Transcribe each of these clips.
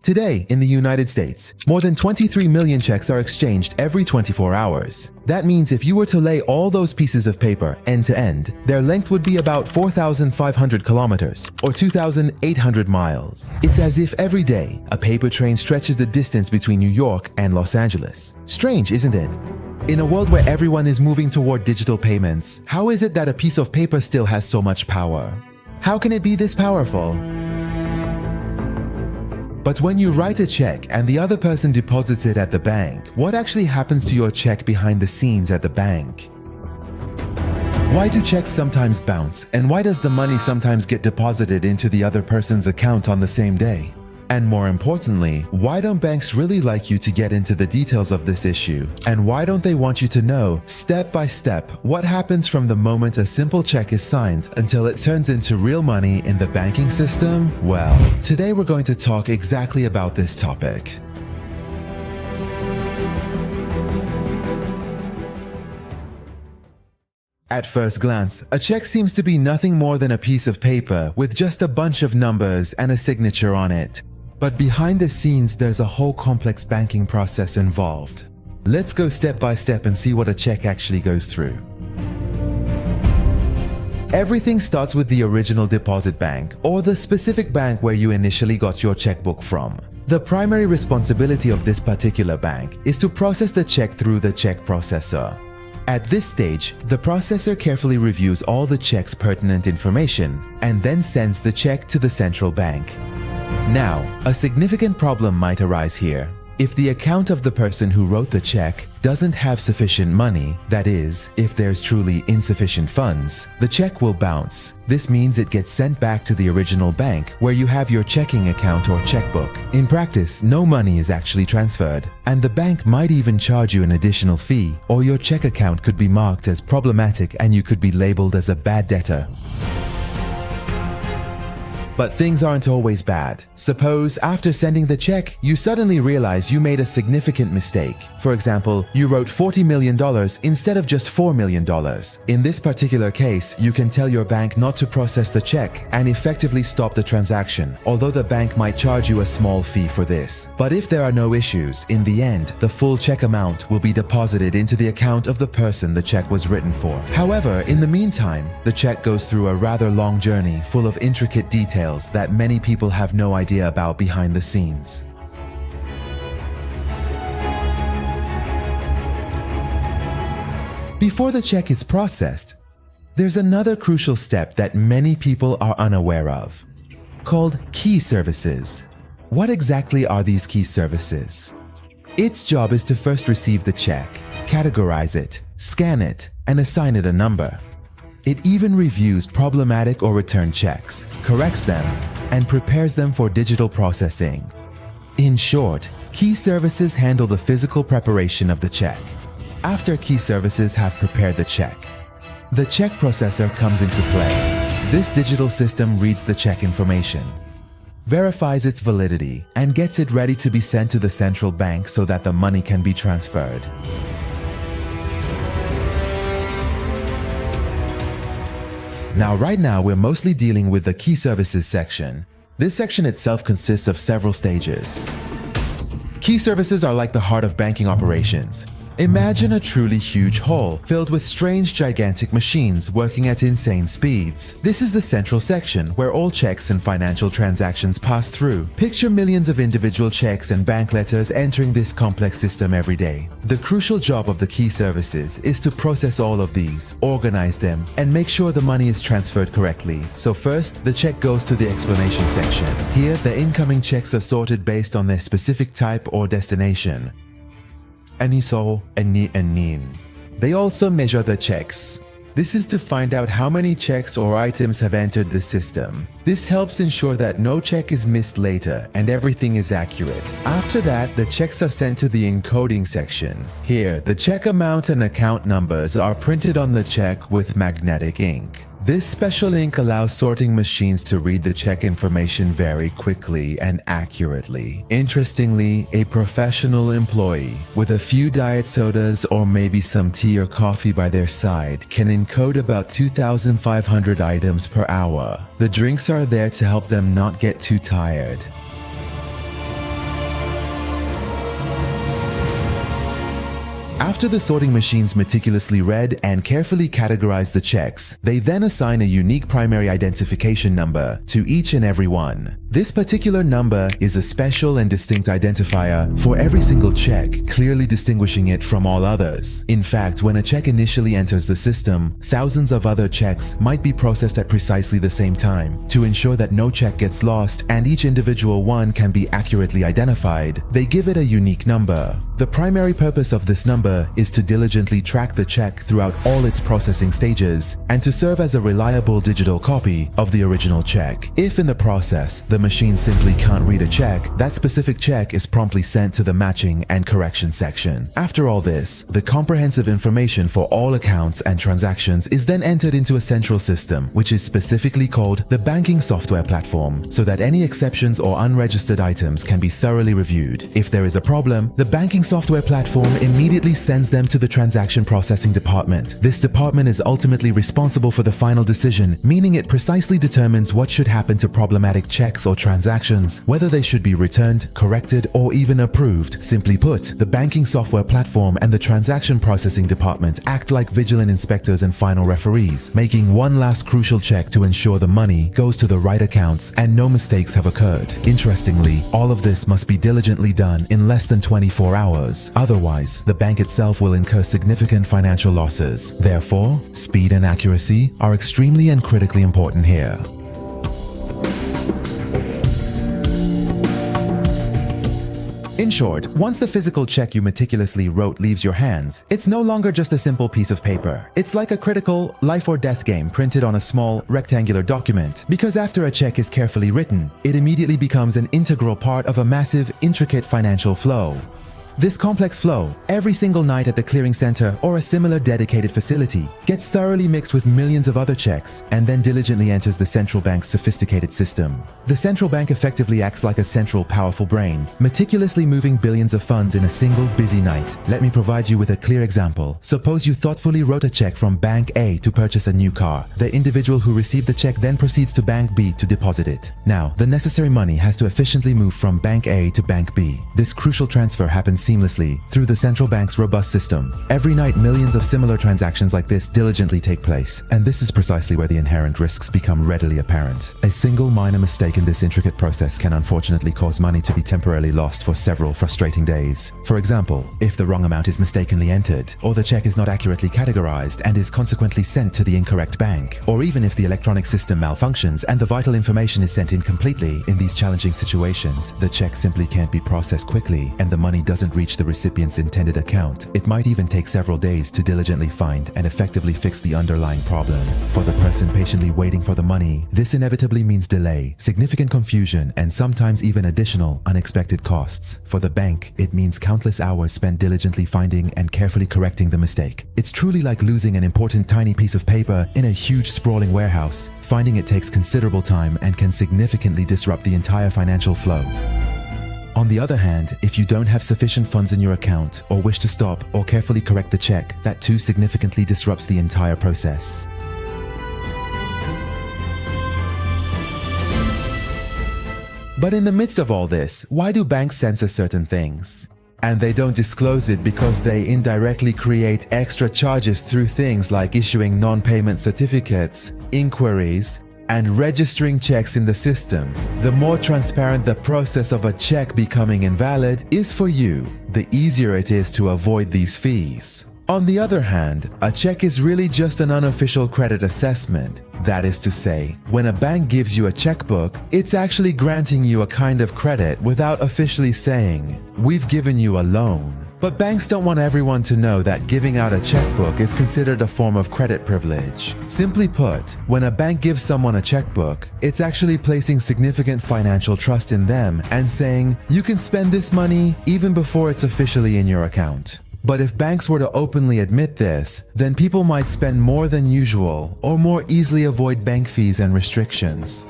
Today, in the United States, more than 23 million checks are exchanged every 24 hours. That means if you were to lay all those pieces of paper end to end, their length would be about 4,500 kilometers or 2,800 miles. It's as if every day, a paper train stretches the distance between New York and Los Angeles. Strange, isn't it? In a world where everyone is moving toward digital payments, how is it that a piece of paper still has so much power? How can it be this powerful? But when you write a check and the other person deposits it at the bank, what actually happens to your check behind the scenes at the bank? Why do checks sometimes bounce, and why does the money sometimes get deposited into the other person's account on the same day? And more importantly, why don't banks really like you to get into the details of this issue? And why don't they want you to know, step by step, what happens from the moment a simple check is signed until it turns into real money in the banking system? Well, today we're going to talk exactly about this topic. At first glance, a check seems to be nothing more than a piece of paper with just a bunch of numbers and a signature on it. But behind the scenes, there's a whole complex banking process involved. Let's go step by step and see what a check actually goes through. Everything starts with the original deposit bank, or the specific bank where you initially got your checkbook from. The primary responsibility of this particular bank is to process the check through the check processor. At this stage, the processor carefully reviews all the check's pertinent information and then sends the check to the central bank. Now, a significant problem might arise here. If the account of the person who wrote the check doesn't have sufficient money, that is, if there's truly insufficient funds, the check will bounce. This means it gets sent back to the original bank where you have your checking account or checkbook. In practice, no money is actually transferred, and the bank might even charge you an additional fee, or your check account could be marked as problematic and you could be labeled as a bad debtor. But things aren't always bad. Suppose after sending the check, you suddenly realize you made a significant mistake. For example, you wrote $40 million instead of just $4 million. In this particular case, you can tell your bank not to process the check and effectively stop the transaction, although the bank might charge you a small fee for this. But if there are no issues, in the end, the full check amount will be deposited into the account of the person the check was written for. However, in the meantime, the check goes through a rather long journey full of intricate details that many people have no idea about behind the scenes. Before the check is processed, there's another crucial step that many people are unaware of, called key services. What exactly are these key services? Its job is to first receive the check, categorize it, scan it, and assign it a number. It even reviews problematic or returned checks, corrects them, and prepares them for digital processing. In short, key services handle the physical preparation of the check. After key services have prepared the check, the check processor comes into play. This digital system reads the check information, verifies its validity, and gets it ready to be sent to the central bank so that the money can be transferred. Now, right now, we're mostly dealing with the key services section. This section itself consists of several stages. Key services are like the heart of banking operations. Imagine a truly huge hall filled with strange, gigantic machines working at insane speeds. This is the central section where all checks and financial transactions pass through. Picture millions of individual checks and bank letters entering this complex system every day. The crucial job of the key services is to process all of these, organize them, and make sure the money is transferred correctly. So first, the check goes to the explanation section. Here, the incoming checks are sorted based on their specific type or destination. Aniso, Ani, and Nin. They also measure the checks. This is to find out how many checks or items have entered the system. This helps ensure that no check is missed later and everything is accurate. After that, the checks are sent to the encoding section. Here, the check amount and account numbers are printed on the check with magnetic ink. This special ink allows sorting machines to read the check information very quickly and accurately. Interestingly, a professional employee with a few diet sodas or maybe some tea or coffee by their side can encode about 2,500 items per hour. The drinks are there to help them not get too tired. After the sorting machines meticulously read and carefully categorize the checks, they then assign a unique primary identification number to each and every one. This particular number is a special and distinct identifier for every single check, clearly distinguishing it from all others. In fact, when a check initially enters the system, thousands of other checks might be processed at precisely the same time. To ensure that no check gets lost and each individual one can be accurately identified, they give it a unique number. The primary purpose of this number is to diligently track the check throughout all its processing stages and to serve as a reliable digital copy of the original check. If in the process, the machine simply can't read a check, that specific check is promptly sent to the matching and correction section. After all this, the comprehensive information for all accounts and transactions is then entered into a central system, which is specifically called the banking software platform, so that any exceptions or unregistered items can be thoroughly reviewed. If there is a problem, the banking software platform immediately sends them to the transaction processing department. This department is ultimately responsible for the final decision, meaning it precisely determines what should happen to problematic checks or transactions, whether they should be returned, corrected, or even approved. Simply put, the banking software platform and the transaction processing department act like vigilant inspectors and final referees, making one last crucial check to ensure the money goes to the right accounts and no mistakes have occurred. Interestingly, all of this must be diligently done in less than 24 hours. Otherwise, the bank itself will incur significant financial losses. Therefore, speed and accuracy are extremely and critically important here. In short, once the physical check you meticulously wrote leaves your hands, it's no longer just a simple piece of paper. It's like a critical life or death game printed on a small, rectangular document. Because after a check is carefully written, it immediately becomes an integral part of a massive, intricate financial flow. This complex flow, every single night at the clearing center or a similar dedicated facility, gets thoroughly mixed with millions of other checks and then diligently enters the central bank's sophisticated system. The central bank effectively acts like a central, powerful brain, meticulously moving billions of funds in a single busy night. Let me provide you with a clear example. Suppose you thoughtfully wrote a check from Bank A to purchase a new car. The individual who received the check then proceeds to Bank B to deposit it. Now, the necessary money has to efficiently move from Bank A to Bank B. This crucial transfer happens seamlessly through the central bank's robust system. Every night, millions of similar transactions like this diligently take place, and this is precisely where the inherent risks become readily apparent. A single minor mistake in this intricate process can unfortunately cause money to be temporarily lost for several frustrating days. For example, if the wrong amount is mistakenly entered, or the check is not accurately categorized and is consequently sent to the incorrect bank, or even if the electronic system malfunctions and the vital information is sent incompletely. In these challenging situations, the check simply can't be processed quickly and the money doesn't reach the recipient's intended account. It might even take several days to diligently find and effectively fix the underlying problem. For the person patiently waiting for the money, this inevitably means delay, significant confusion, and sometimes even additional unexpected costs. For the bank, it means countless hours spent diligently finding and carefully correcting the mistake. It's truly like losing an important tiny piece of paper in a huge sprawling warehouse. Finding it takes considerable time and can significantly disrupt the entire financial flow. On the other hand, if you don't have sufficient funds in your account or wish to stop or carefully correct the check, that too significantly disrupts the entire process. But in the midst of all this, why do banks censor certain things? And they don't disclose it because they indirectly create extra charges through things like issuing non-payment certificates, inquiries, and registering checks in the system. The more transparent the process of a check becoming invalid is for you, the easier it is to avoid these fees. On the other hand, a check is really just an unofficial credit assessment. That is to say, when a bank gives you a checkbook, it's actually granting you a kind of credit without officially saying, "We've given you a loan." But banks don't want everyone to know that giving out a checkbook is considered a form of credit privilege. Simply put, when a bank gives someone a checkbook, it's actually placing significant financial trust in them and saying, "You can spend this money even before it's officially in your account." But if banks were to openly admit this, then people might spend more than usual or more easily avoid bank fees and restrictions.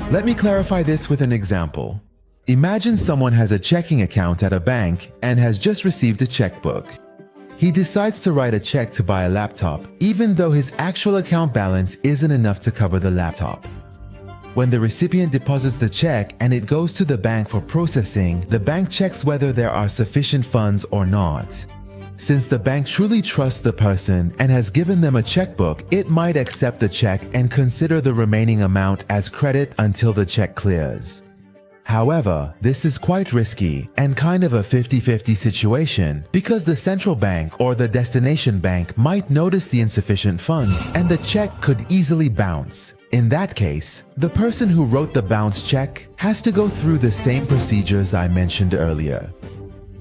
Let me clarify this with an example. Imagine someone has a checking account at a bank and has just received a checkbook. He decides to write a check to buy a laptop, even though his actual account balance isn't enough to cover the laptop. When the recipient deposits the check and it goes to the bank for processing, the bank checks whether there are sufficient funds or not. Since the bank truly trusts the person and has given them a checkbook, it might accept the check and consider the remaining amount as credit until the check clears. However, this is quite risky and kind of a 50-50 situation because the central bank or the destination bank might notice the insufficient funds and the check could easily bounce. In that case, the person who wrote the bounce check has to go through the same procedures I mentioned earlier.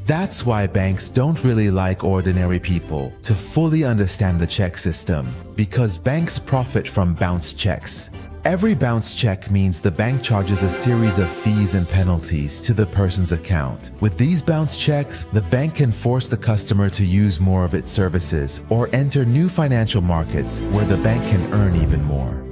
That's why banks don't really like ordinary people to fully understand the check system, because banks profit from bounce checks. Every bounce check means the bank charges a series of fees and penalties to the person's account. With these bounce checks, the bank can force the customer to use more of its services or enter new financial markets where the bank can earn even more.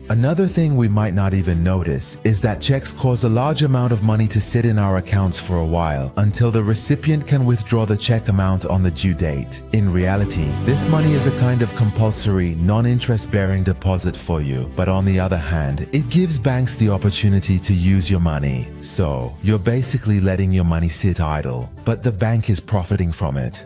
Another thing we might not even notice is that checks cause a large amount of money to sit in our accounts for a while until the recipient can withdraw the check amount on the due date. In reality, this money is a kind of compulsory, non-interest bearing deposit for you, but on the other hand, it gives banks the opportunity to use your money. So, you're basically letting your money sit idle, but the bank is profiting from it.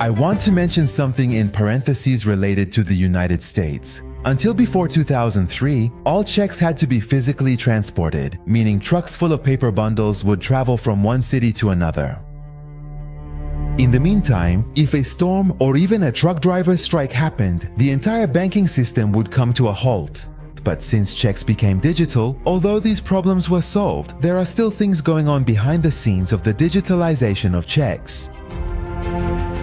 I want to mention something in parentheses related to the United States. Until before 2003, all checks had to be physically transported, meaning trucks full of paper bundles would travel from one city to another. In the meantime, if a storm or even a truck driver strike happened, the entire banking system would come to a halt. But since checks became digital, although these problems were solved, there are still things going on behind the scenes of the digitalization of checks.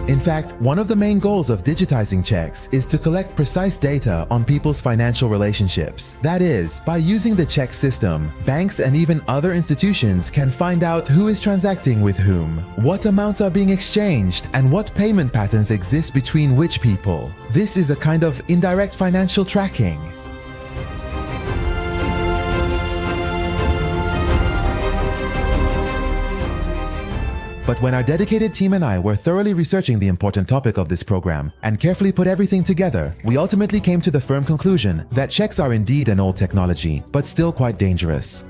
In fact, one of the main goals of digitizing checks is to collect precise data on people's financial relationships. That is, by using the check system, banks and even other institutions can find out who is transacting with whom, what amounts are being exchanged, and what payment patterns exist between which people. This is a kind of indirect financial tracking. But when our dedicated team and I were thoroughly researching the important topic of this program and carefully put everything together, we ultimately came to the firm conclusion that checks are indeed an old technology, but still quite dangerous.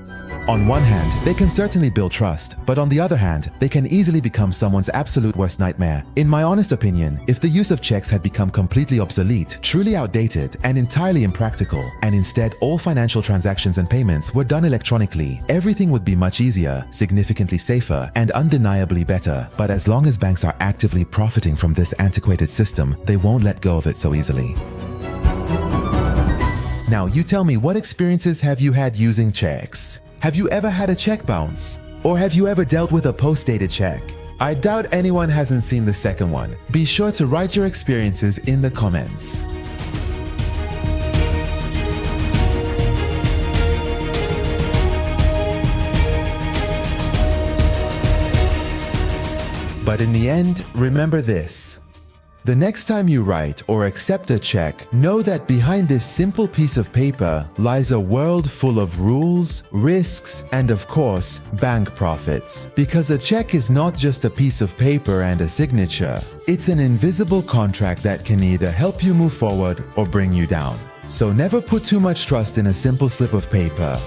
On one hand, they can certainly build trust, but on the other hand, they can easily become someone's absolute worst nightmare. In my honest opinion, if the use of checks had become completely obsolete, truly outdated, and entirely impractical, and instead all financial transactions and payments were done electronically, everything would be much easier, significantly safer, and undeniably better. But as long as banks are actively profiting from this antiquated system, they won't let go of it so easily. Now, you tell me, what experiences have you had using checks? Have you ever had a check bounce? Or have you ever dealt with a post-dated check? I doubt anyone hasn't seen the second one. Be sure to write your experiences in the comments. But in the end, remember this. The next time you write or accept a check, know that behind this simple piece of paper lies a world full of rules, risks, and of course, bank profits. Because a check is not just a piece of paper and a signature. It's an invisible contract that can either help you move forward or bring you down. So never put too much trust in a simple slip of paper.